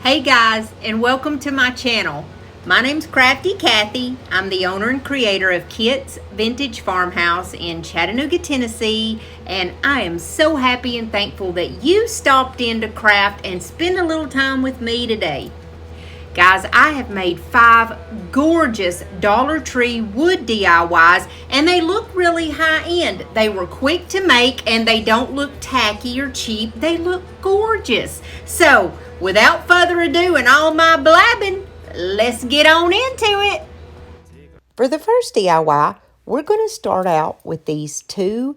Hey guys, and welcome to my channel. My name's Crafty Kathy. I'm the owner and creator of Kit's Vintage Farmhouse in Chattanooga, Tennessee, and I am so happy and thankful that you stopped in to craft and spend a little time with me today. Guys, I have made 5 gorgeous Dollar Tree wood DIYs, and they look really high-end. They were quick to make, and they don't look tacky or cheap. They look gorgeous. So, without further ado and all my blabbing, let's get on into it. For the first DIY, we're going to start out with these 2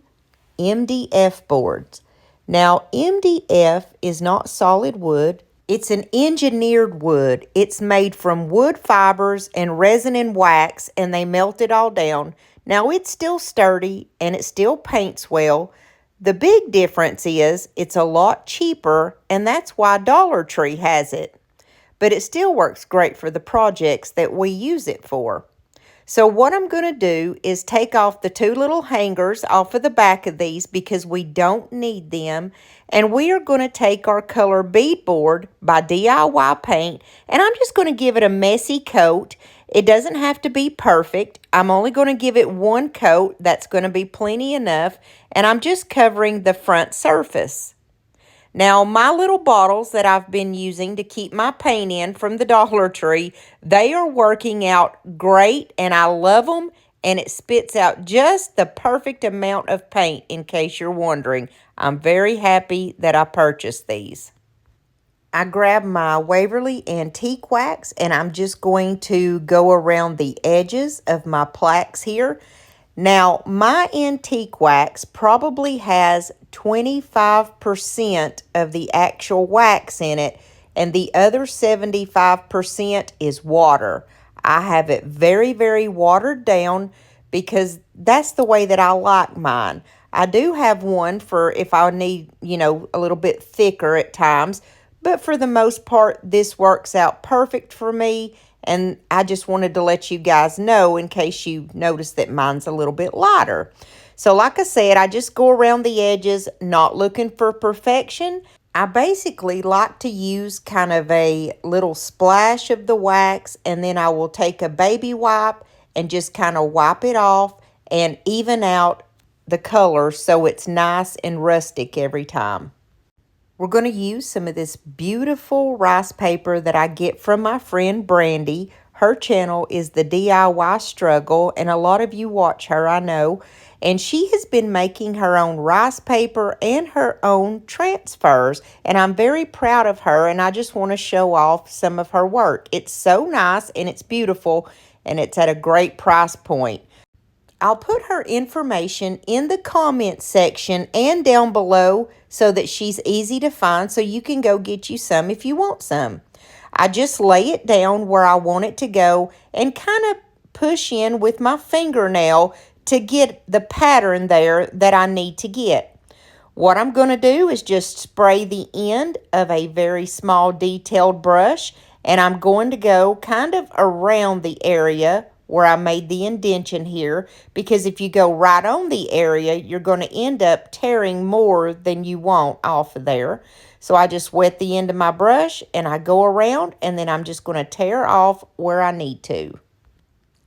MDF boards. Now, MDF is not solid wood. It's an engineered wood. It's made from wood fibers and resin and wax, and they melt it all down. Now, it's still sturdy, and it still paints well. The big difference is it's a lot cheaper, and that's why Dollar Tree has it. But it still works great for the projects that we use it for. So what I'm going to do is take off the 2 little hangers off of the back of these because we don't need them. And we are going to take our color beadboard by DIY Paint, and I'm just going to give it a messy coat. It doesn't have to be perfect. I'm only going to give it 1 coat. That's going to be plenty enough. And I'm just covering the front surface. Now, my little bottles that I've been using to keep my paint in from the Dollar Tree, they are working out great, and I love them, and it spits out just the perfect amount of paint, in case you're wondering. I'm very happy that I purchased these. I grabbed my Waverly Antique Wax, and I'm just going to go around the edges of my plaques here. Now, my antique wax probably has 25% of the actual wax in it, and the other 75% is water. I have it very, very watered down because that's the way that I like mine. I do have one for if I need, a little bit thicker at times, but for the most part, this works out perfect for me. And I just wanted to let you guys know in case you notice that mine's a little bit lighter. So like I said, I just go around the edges, not looking for perfection. I basically like to use kind of a little splash of the wax, and then I will take a baby wipe and just kind of wipe it off and even out the color so it's nice and rustic every time. We're going to use some of this beautiful rice paper that I get from my friend Brandy. Her channel is the DIY Struggle, and a lot of you watch her, I know. And she has been making her own rice paper and her own transfers, and I'm very proud of her, and I just want to show off some of her work. It's so nice, and it's beautiful, and it's at a great price point. I'll put her information in the comment section and down below so that she's easy to find, so you can go get you some if you want some. I just lay it down where I want it to go and kind of push in with my fingernail to get the pattern there that I need to get. What I'm going to do is just spray the end of a very small detailed brush, and I'm going to go kind of around the area where I made the indentation here, because if you go right on the area, you're going to end up tearing more than you want off of there. So I just wet the end of my brush and I go around, and then I'm just going to tear off where I need to.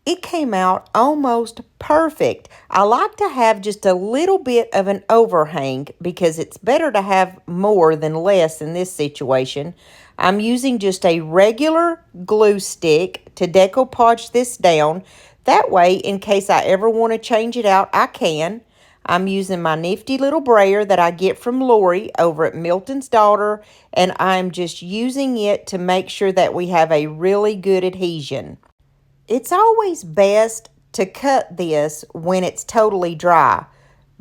It came out almost perfect. I like to have just a little bit of an overhang because it's better to have more than less in this situation. I'm using just a regular glue stick to decoupage this down. That way, in case I ever want to change it out, I can. I'm using my nifty little brayer that I get from Lori over at Milton's Daughter, and I'm just using it to make sure that we have a really good adhesion. It's always best to cut this when it's totally dry,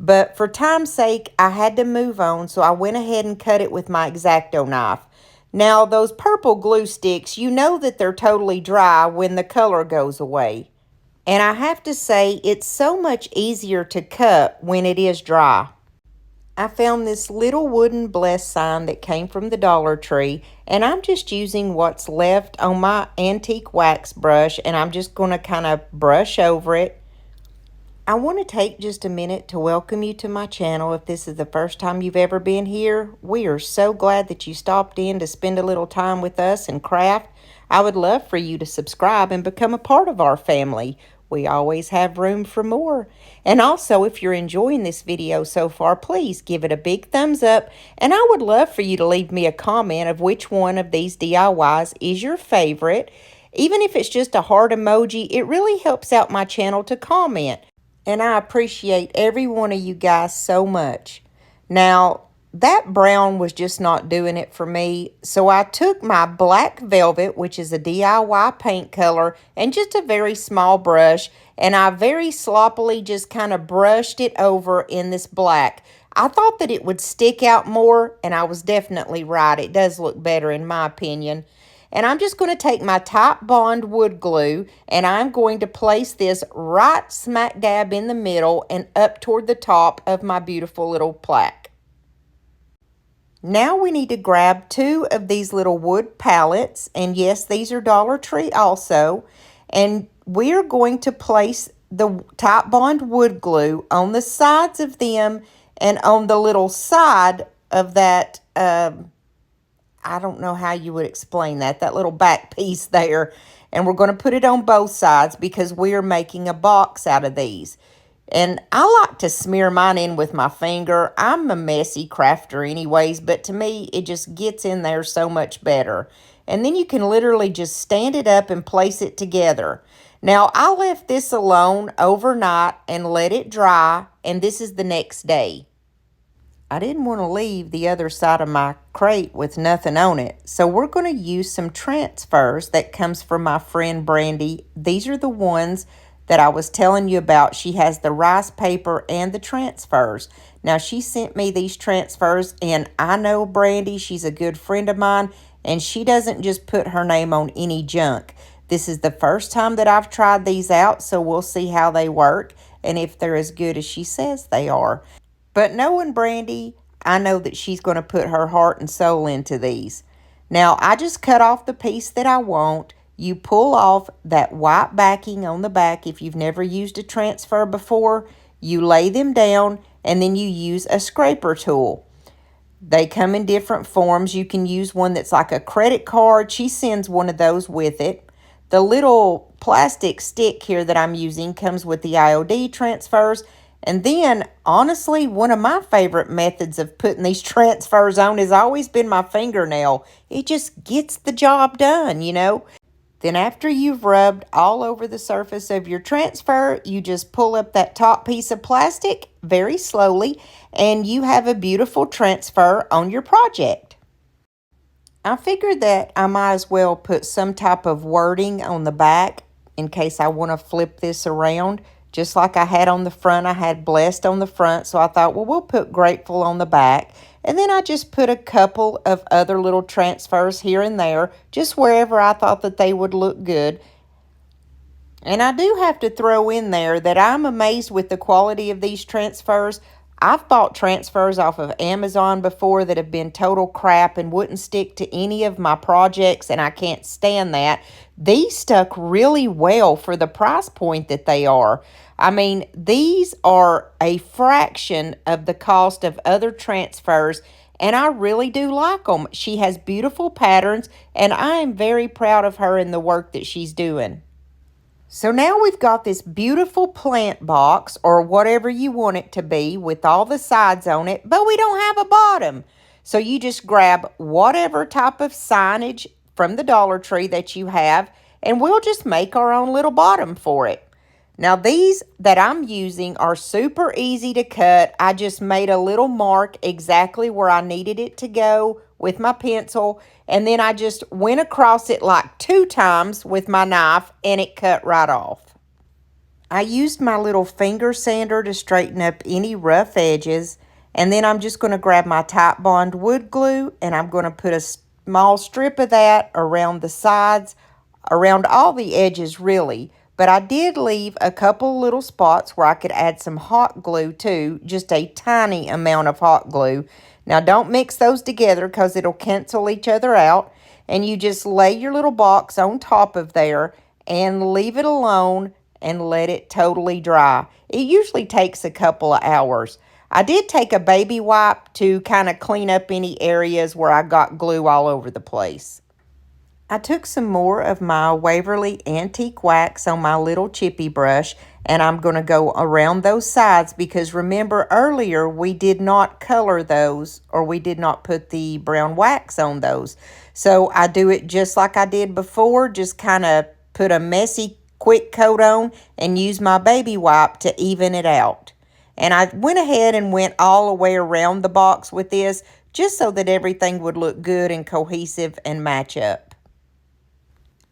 but for time's sake, I had to move on, so I went ahead and cut it with my X-Acto knife. Now, those purple glue sticks, you know that they're totally dry when the color goes away. And I have to say, it's so much easier to cut when it is dry. I found this little wooden bless sign that came from the Dollar Tree, and I'm just using what's left on my antique wax brush, and I'm just going to kind of brush over it. I want to take just a minute to welcome you to my channel. If this is the first time you've ever been here, we are so glad that you stopped in to spend a little time with us and craft. I would love for you to subscribe and become a part of our family. We always have room for more. And also, if you're enjoying this video so far, please give it a big thumbs up. And I would love for you to leave me a comment of which one of these DIYs is your favorite. Even if it's just a heart emoji, it really helps out my channel to comment. And I appreciate every one of you guys so much. Now, that brown was just not doing it for me. So I took my black velvet, which is a DIY paint color, and just a very small brush. And I very sloppily just kind of brushed it over in this black. I thought that it would stick out more, and I was definitely right. It does look better in my opinion. And I'm just going to take my Type Bond wood glue and I'm going to place this right smack dab in the middle and up toward the top of my beautiful little plaque. Now we need to grab 2 of these little wood pallets, and yes, these are Dollar Tree also, and we are going to place the Type Bond wood glue on the sides of them and on the little side of that I don't know how you would explain that little back piece there. And we're going to put it on both sides because we are making a box out of these. And I like to smear mine in with my finger. I'm a messy crafter anyways, but to me, it just gets in there so much better. And then you can literally just stand it up and place it together. Now, I left this alone overnight and let it dry, and this is the next day. I didn't want to leave the other side of my crate with nothing on it. So we're going to use some transfers that comes from my friend Brandy. These are the ones that I was telling you about. She has the rice paper and the transfers. Now she sent me these transfers, and I know Brandy, she's a good friend of mine, and she doesn't just put her name on any junk. This is the first time that I've tried these out, so we'll see how they work and if they're as good as she says they are. But knowing Brandy, I know that she's going to put her heart and soul into these. Now, I just cut off the piece that I want. You pull off that white backing on the back. If you've never used a transfer before, you lay them down and then you use a scraper tool. They come in different forms. You can use one that's like a credit card. She sends one of those with it. The little plastic stick here that I'm using comes with the IOD transfers. And then, honestly, one of my favorite methods of putting these transfers on has always been my fingernail. It just gets the job done, you know. Then after you've rubbed all over the surface of your transfer, you just pull up that top piece of plastic very slowly, and you have a beautiful transfer on your project. I figured that I might as well put some type of wording on the back in case I want to flip this around. Just like I had on the front, I had blessed on the front. So I thought, well, we'll put grateful on the back. And then I just put a couple of other little transfers here and there, just wherever I thought that they would look good. And I do have to throw in there that I'm amazed with the quality of these transfers. I've bought transfers off of Amazon before that have been total crap and wouldn't stick to any of my projects, and I can't stand that. These stuck really well for the price point that they are. I mean, these are a fraction of the cost of other transfers, and I really do like them. She has beautiful patterns, and I am very proud of her and the work that she's doing. So now we've got this beautiful plant box, or whatever you want it to be, with all the sides on it, but we don't have a bottom. So you just grab whatever type of signage from the Dollar Tree that you have, and we'll just make our own little bottom for it. Now these that I'm using are super easy to cut. I just made a little mark exactly where I needed it to go with my pencil, and then I just went across it like 2 times with my knife, and it cut right off. I used my little finger sander to straighten up any rough edges, and then I'm just going to grab my Type Bond wood glue, and I'm going to put a small strip of that around the sides, around all the edges really. But I did leave a couple little spots where I could add some hot glue too, just a tiny amount of hot glue. Now don't mix those together because it'll cancel each other out. And you just lay your little box on top of there and leave it alone and let it totally dry. It usually takes a couple of hours. I did take a baby wipe to kind of clean up any areas where I got glue all over the place. I took some more of my Waverly Antique Wax on my little chippy brush, and I'm going to go around those sides because remember earlier we did not color those, or we did not put the brown wax on those. So I do it just like I did before, just kind of put a messy quick coat on and use my baby wipe to even it out. And I went ahead and went all the way around the box with this just so that everything would look good and cohesive and match up.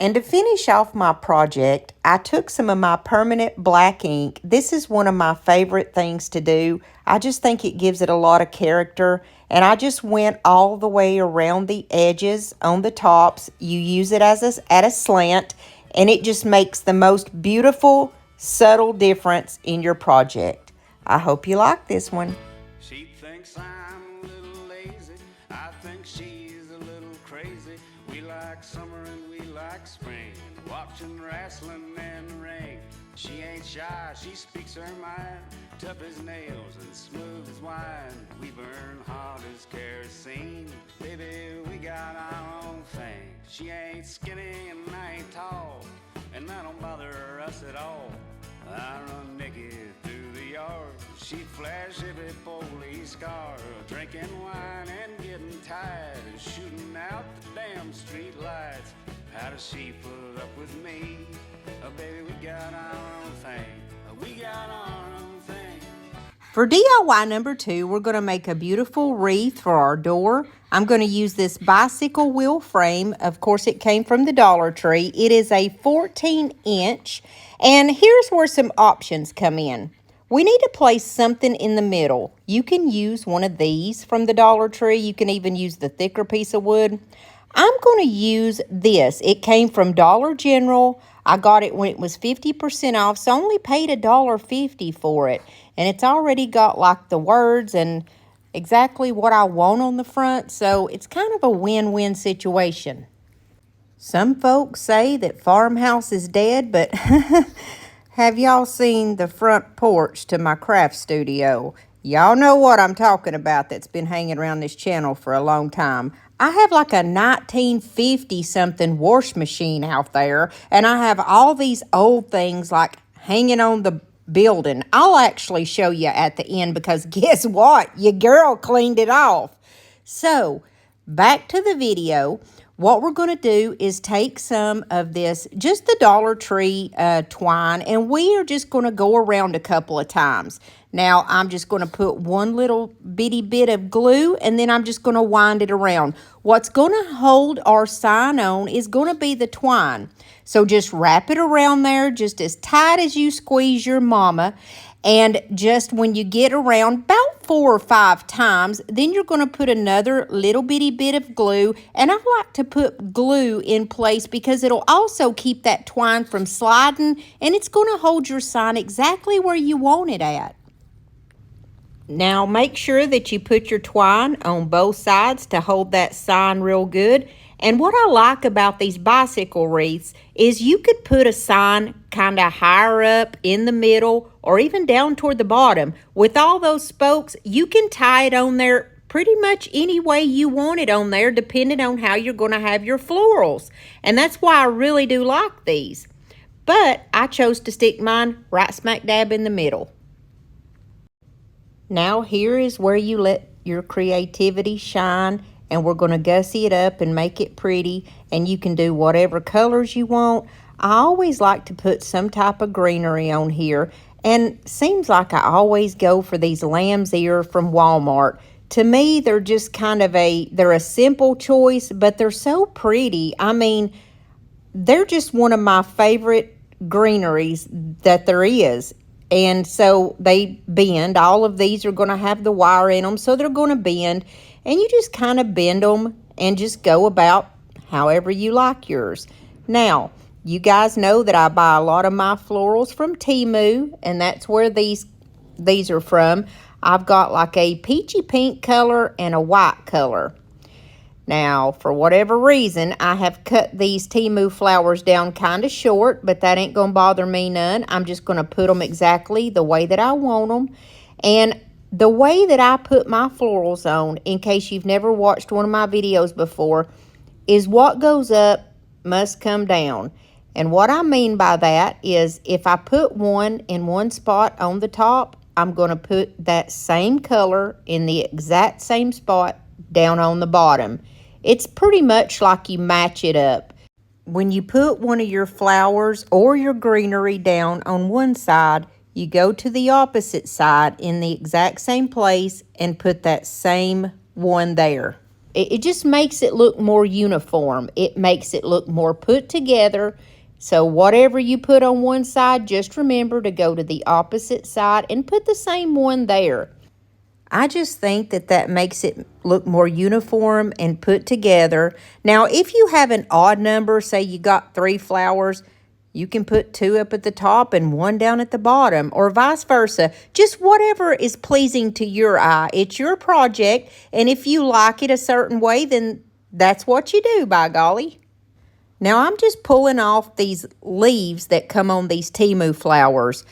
And to finish off my project, I took some of my permanent black ink. This is one of my favorite things to do. I just think it gives it a lot of character. And I just went all the way around the edges on the tops. You use it as at a slant, and it just makes the most beautiful, subtle difference in your project. I hope you like this one. She thinks I'm a little lazy. I think she's a little crazy. We like summer and we like spring, watching wrestling and the ring. She ain't shy, she speaks her mind, tough as nails and smooth as wine. We burn hot as kerosene, baby, we got our own thing. She ain't skinny and I ain't tall, and that don't bother us at all. I run naked through the yard, she flash every police car, drinking wine and getting tired, and shooting out the damn street lights. How does she put up with me? Oh, baby, we got our own thing. We got our own thing. For DIY number 2, we're going to make a beautiful wreath for our door. I'm going to use this bicycle wheel frame. Of course, it came from the Dollar Tree. It is a 14-inch. And here's where some options come in. We need to place something in the middle. You can use one of these from the Dollar Tree. You can even use the thicker piece of wood. I'm going to use this. It came from Dollar General. I got it when it was 50% off, so I only paid $1.50 for it. And it's already got like the words and exactly what I want on the front, so it's kind of a win-win situation. Some folks say that farmhouse is dead, but have y'all seen the front porch to my craft studio? Y'all know what I'm talking about that's been hanging around this channel for a long time. I have like a 1950-something wash machine out there, and I have all these old things like hanging on the building. I'll actually show you at the end because guess what? Your girl cleaned it off. So, back to the video. What we're going to do is take some of this, just the Dollar Tree twine, and we are just going to go around a couple of times. Now, I'm just going to put one little bitty bit of glue, and then I'm just going to wind it around. What's going to hold our sign on is going to be the twine. So just wrap it around there just as tight as you squeeze your mama. And just when you get around about 4 or 5 times, then you're going to put another little bitty bit of glue. And I like to put glue in place because it'll also keep that twine from sliding, and it's going to hold your sign exactly where you want it at. Now make sure that you put your twine on both sides to hold that sign real good. And what I like about these bicycle wreaths is you could put a sign kind of higher up in the middle or even down toward the bottom. With all those spokes, you can tie it on there pretty much any way you want it on there, depending on how you're going to have your florals. And that's why I really do like these. But I chose to stick mine right smack dab in the middle. Now here is where you let your creativity shine, and we're going to gussy it up and make it pretty, and you can do whatever colors you want. I always like to put some type of greenery on here, and seems like I always go for these lamb's ear from Walmart. To me, they're just kind of they're a simple choice, but they're so pretty. I mean, they're just one of my favorite greeneries that there is. And so they bend. All of these are going to have the wire in them, so they're going to bend. And you just kind of bend them and just go about however you like yours. Now, you guys know that I buy a lot of my florals from Temu, and that's where these are from. I've got like a peachy pink color and a white color. Now, for whatever reason, I have cut these Temu flowers down kind of short, but that ain't going to bother me none. I'm just going to put them exactly the way that I want them. And the way that I put my florals on, in case you've never watched one of my videos before, is what goes up must come down. And what I mean by that is if I put one in one spot on the top, I'm going to put that same color in the exact same spot down on the bottom. It's pretty much like you match it up. When you put one of your flowers or your greenery down on one side, you go to the opposite side in the exact same place and put that same one there. It just makes it look more uniform. It makes it look more put together. So whatever you put on one side, just remember to go to the opposite side and put the same one there. I just think that that makes it look more uniform and put together. Now, if you have an odd number, say you got 3 flowers, you can put 2 up at the top and 1 down at the bottom, or vice versa. Just whatever is pleasing to your eye. It's your project, and if you like it a certain way, then that's what you do, by golly. Now, I'm just pulling off these leaves that come on these Temu flowers.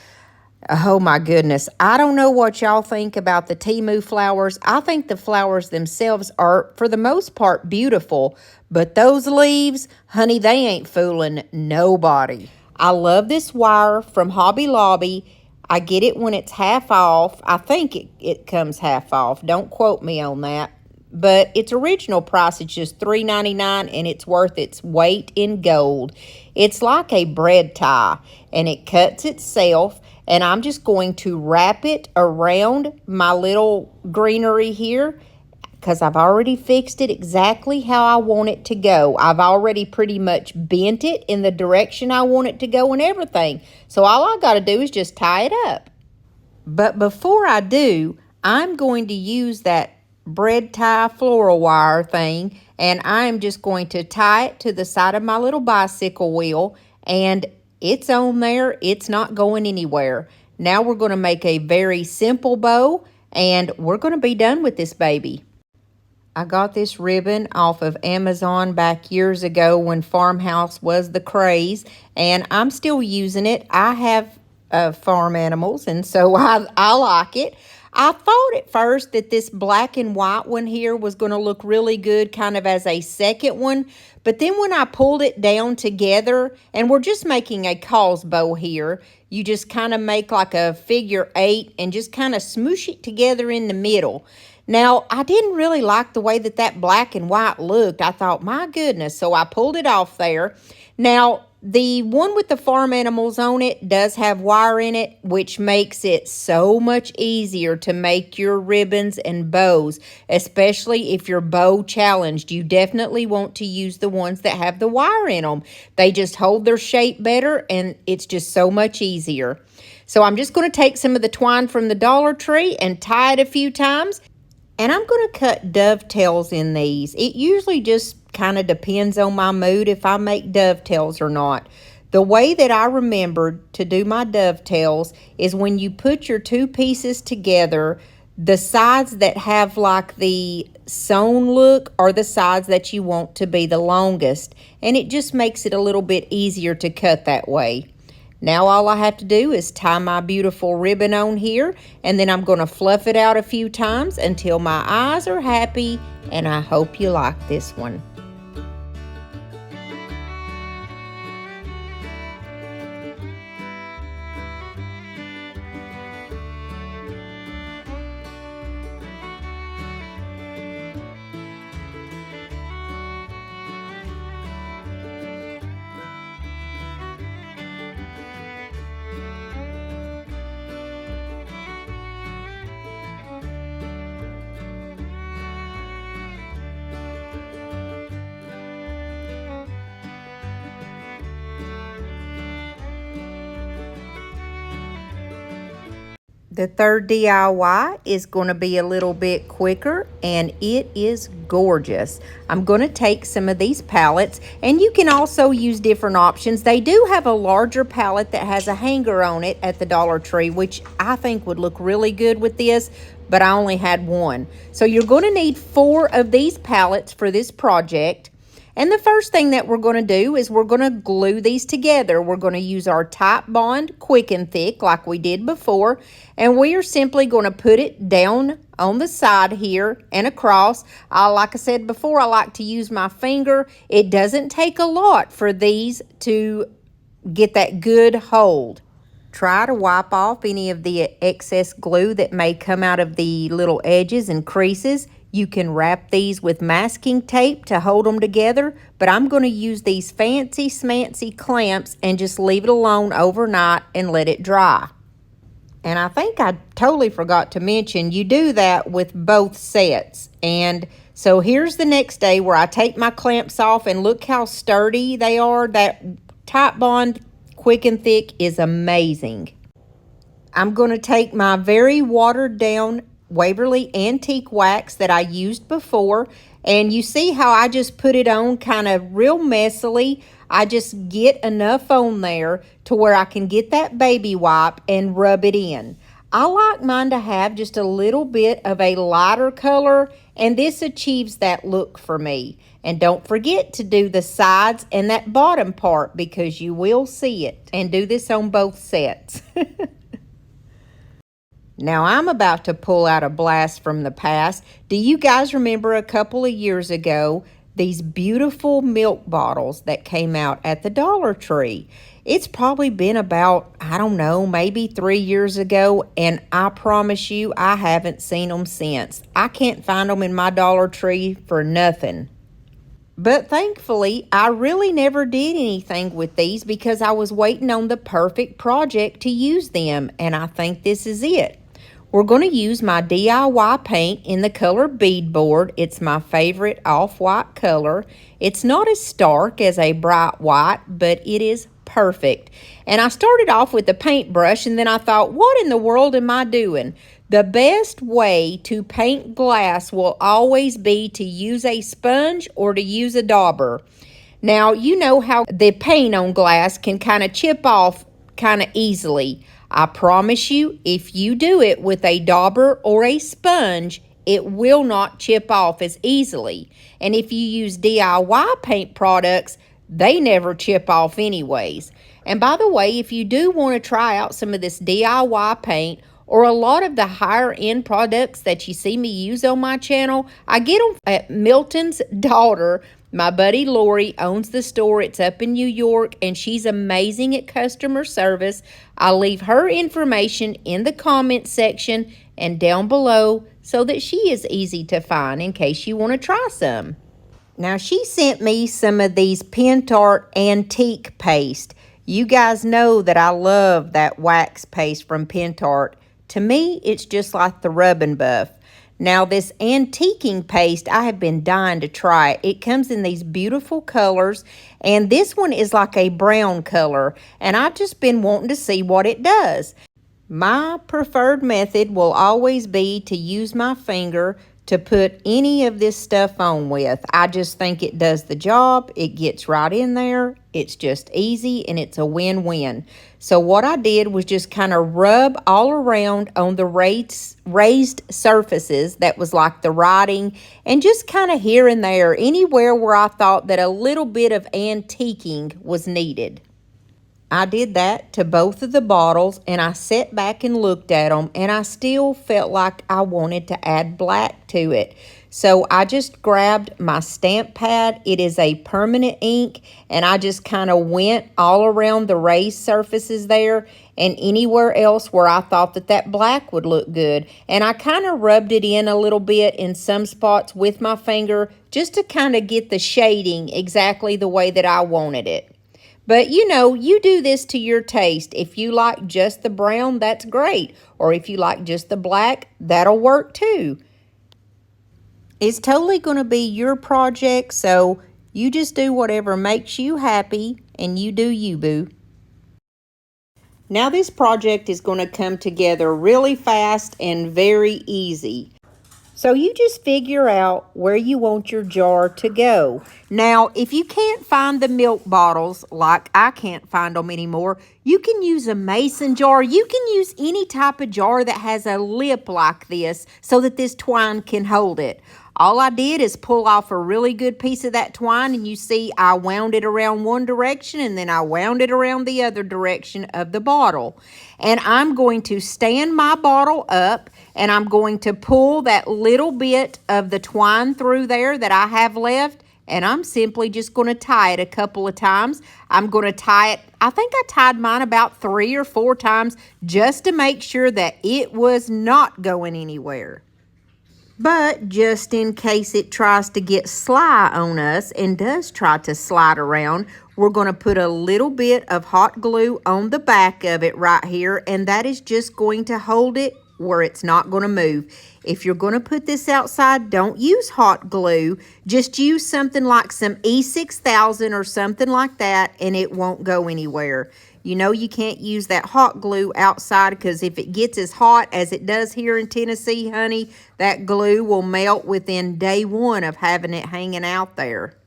Oh my goodness, I don't know what y'all think about the Temu flowers. I think the flowers themselves are, for the most part, beautiful. But those leaves, honey, they ain't fooling nobody. I love this wire from Hobby Lobby. I get it when it's half off. I think it comes half off. Don't quote me on that. But its original price is just $3.99 and it's worth its weight in gold. It's like a bread tie and it cuts itself. And I'm just going to wrap it around my little greenery here because I've already fixed it exactly how I want it to go. I've already pretty much bent it in the direction I want it to go and everything. So all I got to do is just tie it up. But before I do, I'm going to use that bread tie floral wire thing, and I'm just going to tie it to the side of my little bicycle wheel, and it's on there. It's not going anywhere. Now we're going to make a very simple bow, and we're going to be done with this baby. I got this ribbon off of Amazon back years ago when farmhouse was the craze, and I'm still using it. I have farm animals, and so I like it. I thought at first that this black and white one here was going to look really good kind of as a second one. But then when I pulled it down together, and we're just making a cause bow here, you just kind of make like a figure 8 and just kind of smoosh it together in the middle. Now, I didn't really like the way that black and white looked. I thought, my goodness, so I pulled it off there. Now, the one with the farm animals on it does have wire in it, which makes it so much easier to make your ribbons and bows, especially if you're bow challenged. You definitely want to use the ones that have the wire in them. They just hold their shape better, and it's just so much easier. So I'm just going to take some of the twine from the Dollar Tree and tie it a few times. And I'm going to cut dovetails in these. It usually just kind of depends on my mood if I make dovetails or not. The way that I remembered to do my dovetails is when you put your 2 pieces together, the sides that have like the sewn look are the sides that you want to be the longest. And it just makes it a little bit easier to cut that way. Now all I have to do is tie my beautiful ribbon on here, and then I'm going to fluff it out a few times until my eyes are happy, and I hope you like this one. The third DIY is going to be a little bit quicker, and it is gorgeous. I'm going to take some of these palettes, and you can also use different options. They do have a larger palette that has a hanger on it at the Dollar Tree, which I think would look really good with this. but I only had one. So you're going to need 4 of these pallets for this project. And the first thing that we're going to do is we're going to glue these together. We're going to use our Titebond Quick and Thick like we did before. And we are simply going to put it down on the side here and across. Like I said before, I like to use my finger. It doesn't take a lot for these to get that good hold. Try to wipe off any of the excess glue that may come out of the little edges and creases. You can wrap these with masking tape to hold them together, but I'm going to use these fancy smancy clamps and just leave it alone overnight and let it dry. And I think I totally forgot to mention, you do that with both sets. And so here's the next day where I take my clamps off, and look how sturdy they are. That Titebond Quick and Thick is amazing. I'm going to take my very watered down Waverly Antique Wax that I used before, and you see how I just put it on kind of real messily. I just get enough on there to where I can get that baby wipe and rub it in. I like mine to have just a little bit of a lighter color, and this achieves that look for me. And don't forget to do the sides and that bottom part, because you will see it. And do this on both sets. Now I'm about to pull out a blast from the past. Do you guys remember a couple of years ago these beautiful milk bottles that came out at the Dollar Tree? It's probably been about, I don't know, maybe 3 years ago, and I promise you I haven't seen them since. I can't find them in my Dollar Tree for nothing. But thankfully, I really never did anything with these because I was waiting on the perfect project to use them, and I think this is it. We're going to use my DIY paint in the color Beadboard. It's my favorite off-white color. It's not as stark as a bright white, but it is perfect. And I started off with the paintbrush, and then I thought, what in the world am I doing? The best way to paint glass will always be to use a sponge or to use a dauber. Now, you know how the paint on glass can kind of chip off kind of easily. I promise you, if you do it with a dauber or a sponge, it will not chip off as easily. And if you use DIY paint products, they never chip off anyways. And by the way, if you do want to try out some of this DIY paint or a lot of the higher end products that you see me use on my channel, I get them at Milton's daughter. My buddy Lori owns the store. It's up in New York, and she's amazing at customer service. I'll leave her information in the comments section and down below so that she is easy to find in case you want to try some. Now, she sent me some of these pentart antique paste. You guys know that I love that wax paste from Pentart. To me, it's just like the Rub and Buff. Now, this antiquing paste, I have been dying to try. It comes in these beautiful colors, and this one is like a brown color, and I've just been wanting to see what it does. My preferred method will always be to use my finger to put any of this stuff on with. I just think it does the job. It gets right in there. It's just easy, and it's a win-win. So what I did was just kind of rub all around on the raised surfaces that was like the writing, and just kind of here and there, anywhere where I thought that a little bit of antiquing was needed. I did that to both of the bottles, and I sat back and looked at them, and I still felt like I wanted to add black to it. So I just grabbed my stamp pad. It is a permanent ink, and I just kind of went all around the raised surfaces there and anywhere else where I thought that that black would look good. And I kind of rubbed it in a little bit in some spots with my finger just to kind of get the shading exactly the way that I wanted it. But, you know, you do this to your taste. If you like just the brown, that's great. Or if you like just the black, that'll work too. It's totally going to be your project, so you just do whatever makes you happy, and you do you, boo. Now this project is going to come together really fast and very easy. So you just figure out where you want your jar to go. Now, if you can't find the milk bottles, like I can't find them anymore, you can use a mason jar. You can use any type of jar that has a lip like this so that this twine can hold it. All I did is pull off a really good piece of that twine, and you see I wound it around one direction and then I wound it around the other direction of the bottle. And I'm going to stand my bottle up and I'm going to pull that little bit of the twine through there that I have left, and I'm simply just going to tie it a couple of times. I'm going to tie it, I think I tied mine about 3 or 4 times just to make sure that it was not going anywhere. But just in case it tries to get sly on us and does try to slide around, we're going to put a little bit of hot glue on the back of it right here, and that is just going to hold it where it's not going to move. If you're going to put this outside, don't use hot glue. Just use something like some E6000 or something like that, and it won't go anywhere. You know you can't use that hot glue outside because if it gets as hot as it does here in Tennessee, honey, that glue will melt within day 1 of having it hanging out there.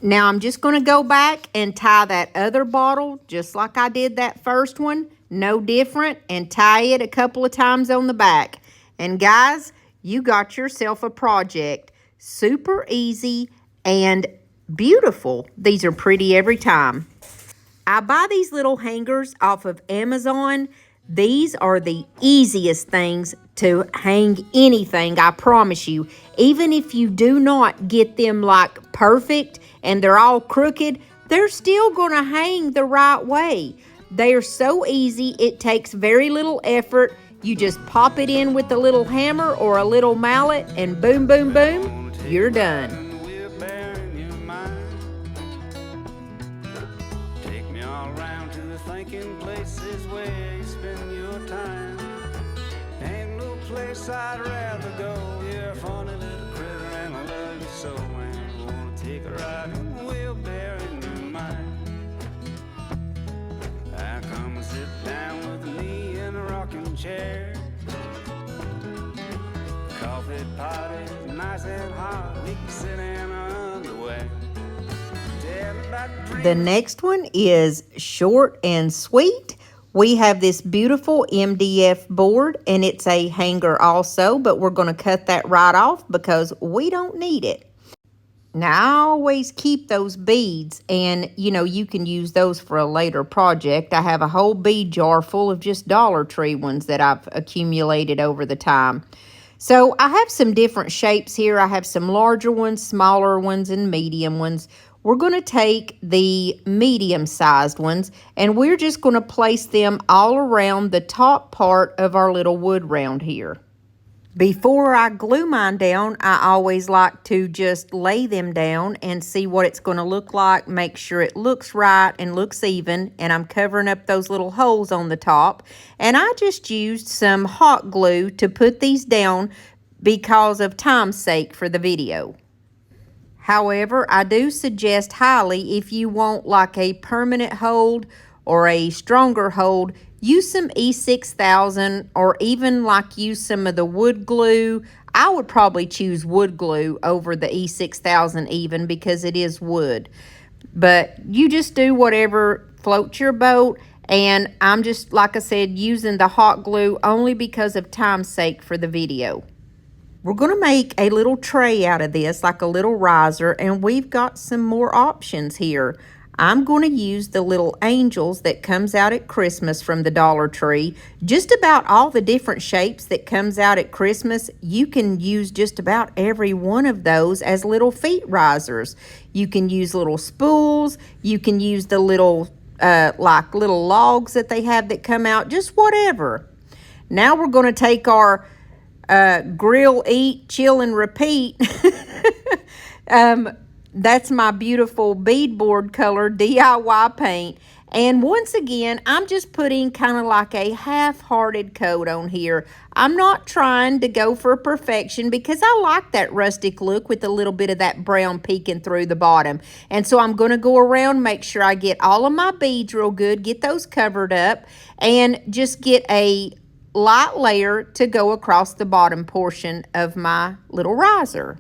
Now I'm just going to go back and tie that other bottle just like I did that first one, no different, and tie it a couple of times on the back. And guys, you got yourself a project. Super easy and beautiful. These are pretty every time. I buy these little hangers off of Amazon. These are the easiest things to hang anything, I promise you. Even if you do not get them like perfect and they're all crooked, they're still going to hang the right way. They are so easy, it takes very little effort. You just pop it in with a little hammer or a little mallet and boom, boom, boom, you're done. I'd rather go. You're a funny little critter and I love you so. And I wanna take a ride in the wheelbarrow in your mind. I come and sit down with me in a rocking chair. Coffee pot is nice and hot. We can sit in our underwear. The next one is short and sweet. We have this beautiful MDF board, and it's a hanger also, but we're going to cut that right off because we don't need it. Now, I always keep those beads, and, you know, you can use those for a later project. I have a whole bead jar full of just Dollar Tree ones that I've accumulated over the time. So, I have some different shapes here. I have some larger ones, smaller ones, and medium ones. We're going to take the medium-sized ones, and we're just going to place them all around the top part of our little wood round here. Before I glue mine down, I always like to just lay them down and see what it's going to look like, make sure it looks right and looks even, and I'm covering up those little holes on the top. And I just used some hot glue to put these down because of time's sake for the video. However, I do suggest highly if you want like a permanent hold or a stronger hold, use some E6000 or even like use some of the wood glue. I would probably choose wood glue over the E6000 even because it is wood. But you just do whatever floats your boat. And I'm just, like I said, using the hot glue only because of time's sake for the video. We're going to make a little tray out of this, like a little riser, and we've got some more options here. I'm going to use the little angels that comes out at Christmas from the Dollar Tree. Just about all the different shapes that comes out at Christmas, you can use just about every one of those as little feet risers. You can use little spools. You can use the little, like little logs that they have that come out, just whatever. Now we're going to take our grill, eat, chill, and repeat. That's my beautiful beadboard color DIY paint. And once again, I'm just putting kind of like a half-hearted coat on here. I'm not trying to go for perfection because I like that rustic look with a little bit of that brown peeking through the bottom. And so I'm going to go around, make sure I get all of my beads real good, get those covered up, and just get a light layer to go across the bottom portion of my little riser.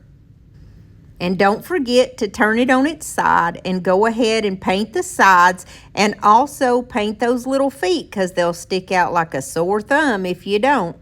And don't forget to turn it on its side and go ahead and paint the sides, and also paint those little feet because they'll stick out like a sore thumb if you don't.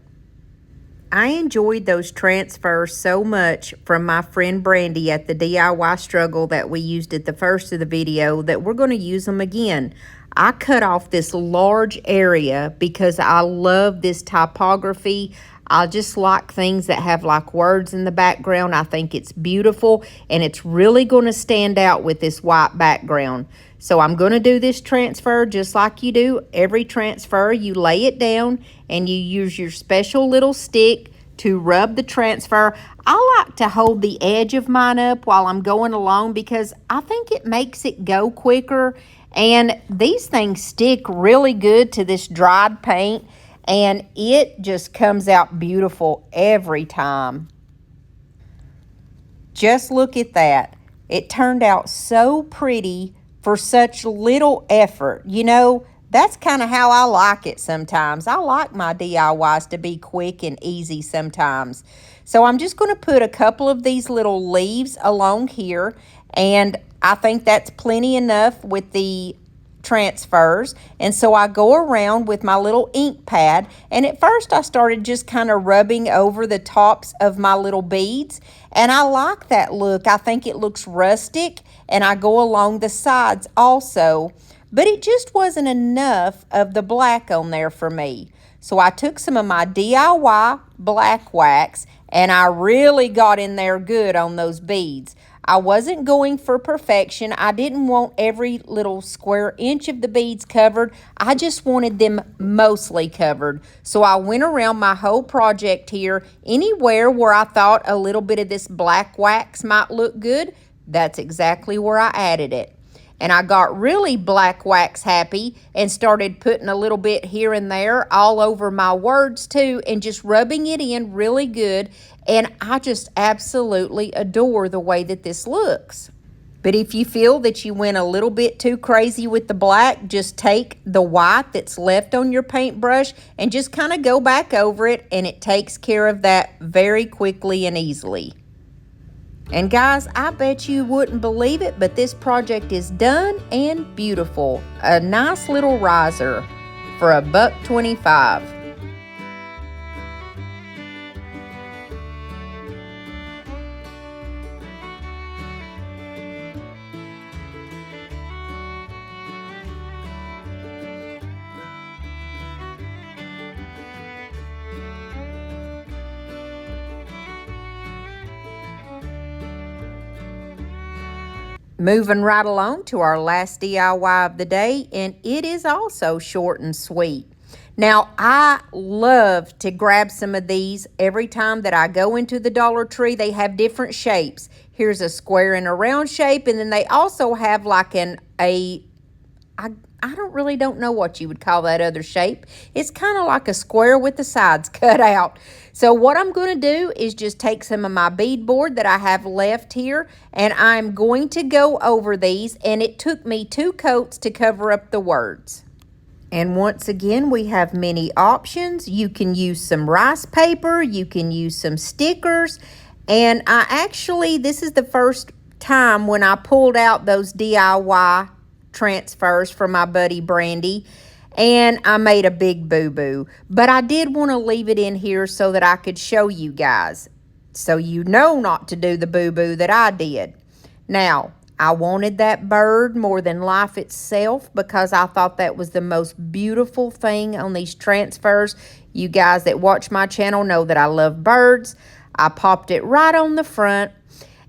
I enjoyed those transfers so much from my friend Brandy at the DIY struggle that we used at the first of the video that we're going to use them again. I cut off this large area because I love this typography. I just like things that have like words in the background. I think it's beautiful, and it's really going to stand out with this white background. So I'm going to do this transfer just like you do every transfer. You lay it down and you use your special little stick to rub the transfer. I like to hold the edge of mine up while I'm going along because I think it makes it go quicker. And these things stick really good to this dried paint, and it just comes out beautiful every time. Just look at that. It turned out so pretty for such little effort. You know, that's kind of how I like it sometimes. I like my DIYs to be quick and easy sometimes. So I'm just going to put a couple of these little leaves along here, and I think that's plenty enough with the transfers. And so I go around with my little ink pad, and at first I started just kind of rubbing over the tops of my little beads, and I like that look. I think it looks rustic, and I go along the sides also, but it just wasn't enough of the black on there for me. So I took some of my DIY black wax, and I really got in there good on those beads. I wasn't going for perfection. I didn't want every little square inch of the beads covered. I just wanted them mostly covered. So I went around my whole project here. Anywhere where I thought a little bit of this black wax might look good, that's exactly where I added it. And I got really black wax happy and started putting a little bit here and there all over my words too, and just rubbing it in really good. And I just absolutely adore the way that this looks. But if you feel that you went a little bit too crazy with the black, just take the white that's left on your paintbrush and just kind of go back over it, and it takes care of that very quickly and easily. And guys, I bet you wouldn't believe it, but this project is done and beautiful. A nice little riser for $1.25. Moving right along to our last DIY of the day, and it is also short and sweet. Now, I love to grab some of these every time that I go into the Dollar Tree. They have different shapes. Here's a square and a round shape, and then they also have like I don't know what you would call that other shape. It's kind of like a square with the sides cut out. So what I'm going to do is just take some of my beadboard that I have left here, and I'm going to go over these, and it took me 2 coats to cover up the words. And once again, we have many options. You can use some rice paper, you can use some stickers, and this is the first time when I pulled out those DIY transfers from my buddy Brandy, and I made a big boo-boo. But I did want to leave it in here so that I could show you guys, so you know not to do the boo-boo that I did. Now, I wanted that bird more than life itself because I thought that was the most beautiful thing on these transfers. You guys that watch my channel know that I love birds. I popped it right on the front,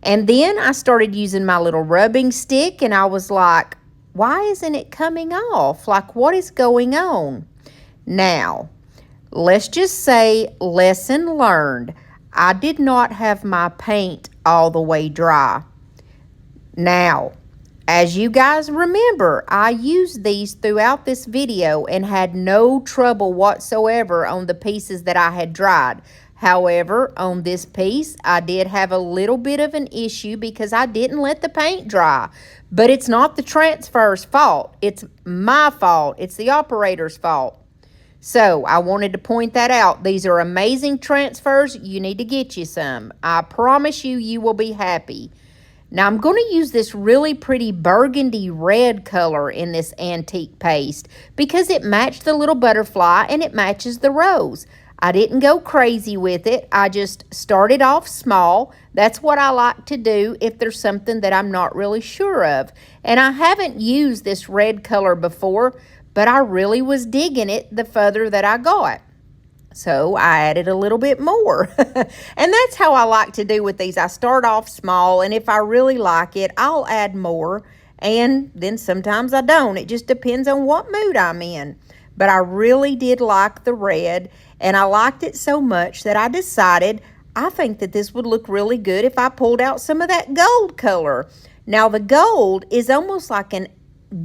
and then I started using my little rubbing stick, and I was like, why isn't it coming off? Like, what is going on? Now, let's just say, lesson learned. I did not have my paint all the way dry. Now, as you guys remember, I used these throughout this video and had no trouble whatsoever on the pieces that I had dried. However, on this piece, I did have a little bit of an issue because I didn't let the paint dry. But it's not the transfer's fault. It's my fault. It's the operator's fault. So I wanted to point that out. These are amazing transfers. You need to get you some. I promise you, you will be happy. Now I'm going to use this really pretty burgundy red color in this antique paste because it matched the little butterfly and it matches the rose. I didn't go crazy with it. I just started off small. That's what I like to do if there's something that I'm not really sure of. And I haven't used this red color before, but I really was digging it the further that I got. So I added a little bit more. And that's how I like to do with these. I start off small, and if I really like it, I'll add more. And then sometimes I don't. It just depends on what mood I'm in. But I really did like the red, and I liked it so much that I decided I think that this would look really good if I pulled out some of that gold color. Now the gold is almost like an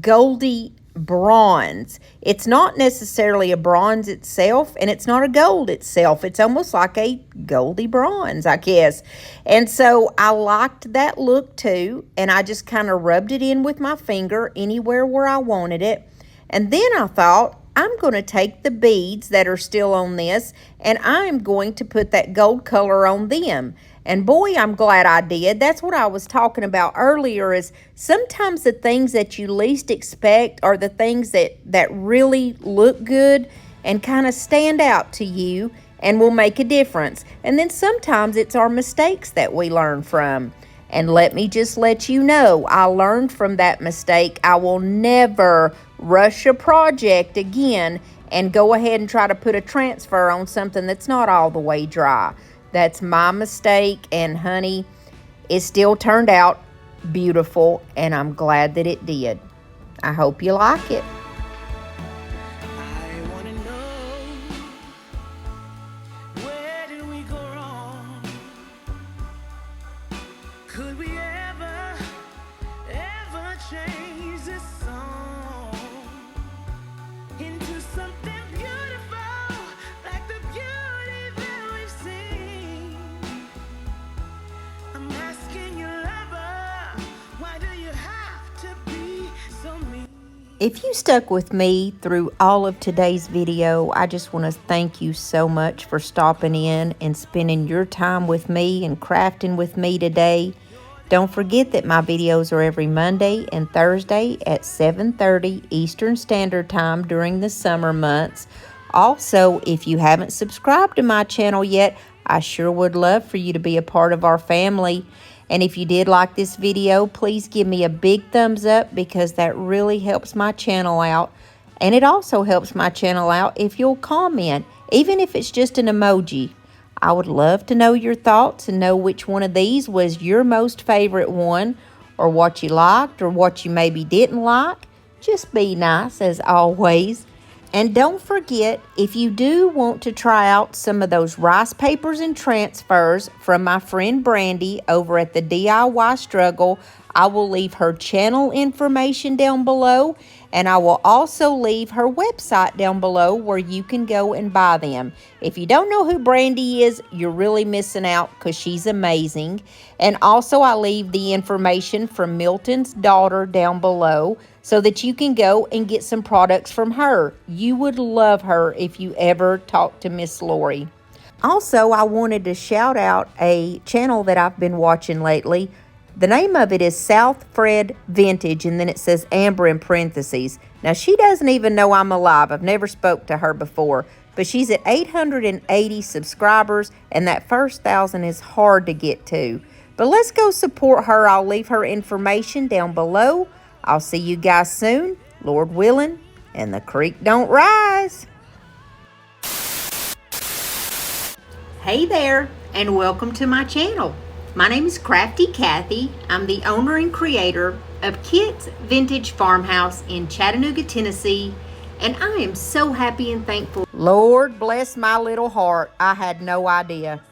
goldy bronze. It's not necessarily a bronze itself, and it's not a gold itself. It's almost like a goldy bronze, I guess. And so I liked that look too, and I just kind of rubbed it in with my finger anywhere where I wanted it. And then I thought, I'm going to take the beads that are still on this, and I'm going to put that gold color on them. And boy, I'm glad I did. That's what I was talking about earlier, is sometimes the things that you least expect are the things that really look good and kind of stand out to you and will make a difference. And then sometimes it's our mistakes that we learn from. And let me just let you know, I learned from that mistake. I will never rush a project again and go ahead and try to put a transfer on something that's not all the way dry. That's my mistake, and honey, it still turned out beautiful, and I'm glad that it did. I hope you like it. I wanna know, where did we go wrong? Could we ever change this song into something beautiful, like the beauty that we've seen? I'm asking your lover, why do you have to be so mean? If you stuck with me through all of today's video, I just want to thank you so much for stopping in and spending your time with me and crafting with me today. Don't forget that my videos are every Monday and Thursday at 7:30 Eastern Standard Time during the summer months. Also, if you haven't subscribed to my channel yet, I sure would love for you to be a part of our family. And if you did like this video, please give me a big thumbs up because that really helps my channel out. And it also helps my channel out if you'll comment, even if it's just an emoji. I would love to know your thoughts and know which one of these was your most favorite one, or what you liked or what you maybe didn't like. Just be nice as always. And don't forget, if you do want to try out some of those rice papers and transfers from my friend Brandy over at the DIY Struggle, I will leave her channel information down below, and I will also leave her website down below where you can go and buy them. If you don't know who Brandy is, you're really missing out because she's amazing. And also I leave the information from Milton's daughter down below so that you can go and get some products from her. You would love her if you ever talk to Miss Lori. Also, I wanted to shout out a channel that I've been watching lately. The name of it is South Fred Vintage, and then it says Amber in parentheses. Now, she doesn't even know I'm alive. I've never spoke to her before, but she's at 880 subscribers, and that first 1,000 is hard to get to. But let's go support her. I'll leave her information down below. I'll see you guys soon, Lord willing, and the creek don't rise. Hey there, and welcome to my channel. My name is Crafty Kathy. I'm the owner and creator of Kit's Vintage Farmhouse in Chattanooga, Tennessee, and I am so happy and thankful. Lord bless my little heart. I had no idea.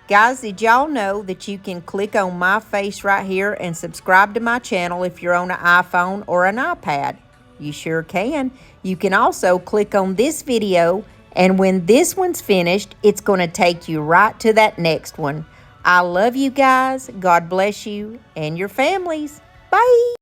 Guys, did y'all know that you can click on my face right here and subscribe to my channel if you're on an iPhone or an iPad? You sure can. You can also click on this video, and when this one's finished, it's going to take you right to that next one. I love you guys. God bless you and your families. Bye.